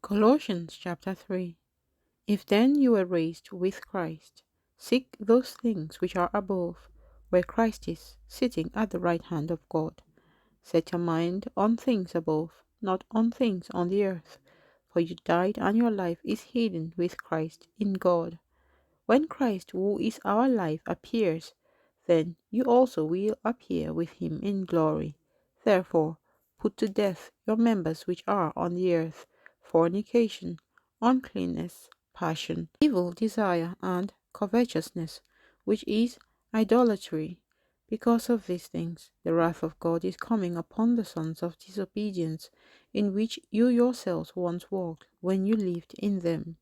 Colossians chapter 3. If then you were raised with Christ, seek those things which are above, where Christ is, sitting at the right hand of God. Set your mind on things above, not on things on the earth, for you died and your life is hidden with Christ in God. When Christ, who is our life, appears, then you also will appear with him in glory. Therefore, put to death your members which are on the earth: fornication, uncleanness, passion, evil desire, and covetousness, which is idolatry. Because of these things, the wrath of God is coming upon the sons of disobedience, in which you yourselves once walked when you lived in them.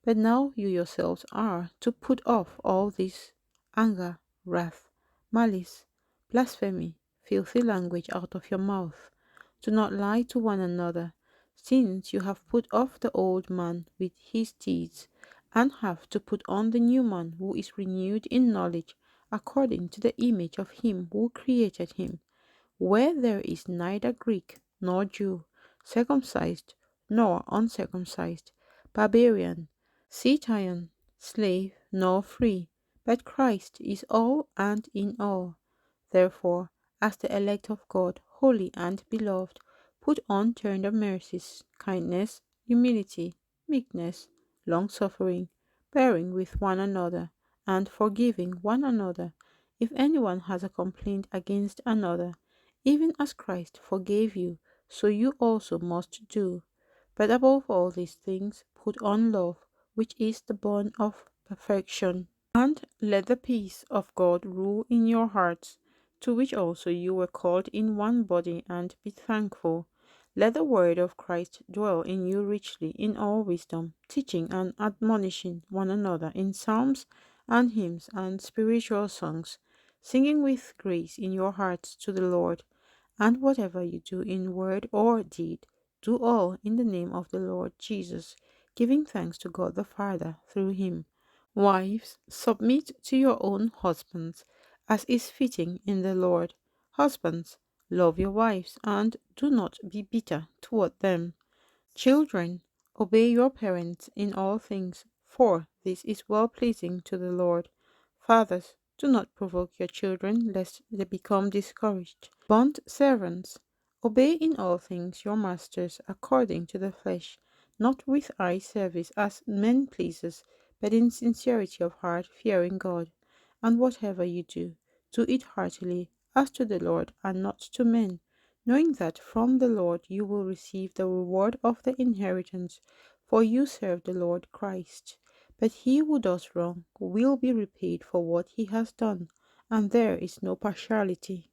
But now you yourselves are to put off all this: anger, wrath, malice, blasphemy, filthy language out of your mouth. Do not lie to one another, since you have put off the old man with his deeds, and have to put on the new man, who is renewed in knowledge according to the image of him who created him, where there is neither Greek nor Jew, circumcised nor uncircumcised, barbarian, Scythian, slave nor free, but Christ is all and in all. Therefore, as the elect of God, holy and beloved, put on tender mercies, kindness, humility, meekness, long-suffering, bearing with one another, and forgiving one another, if anyone has a complaint against another. Even as Christ forgave you, so you also must do. But above all these things, put on love, which is the bond of perfection. And let the peace of God rule in your hearts, to which also you were called in one body, and be thankful. Let the word of Christ dwell in you richly in all wisdom, teaching and admonishing one another in psalms and hymns and spiritual songs, singing with grace in your hearts to the Lord. And whatever you do in word or deed, do all in the name of the Lord Jesus, giving thanks to God the Father through him. Wives, submit to your own husbands, as is fitting in the Lord. Husbands, love your wives, and do not be bitter toward them. Children, obey your parents in all things, for this is well pleasing to the Lord. Fathers, do not provoke your children, lest they become discouraged. Bond servants, obey in all things your masters according to the flesh, not with eye service as men pleasers, but in sincerity of heart, fearing God. And whatever you do, do it heartily, as to the Lord and not to men, knowing that from the Lord you will receive the reward of the inheritance, for you serve the Lord Christ. But he who does wrong will be repaid for what he has done, and there is no partiality.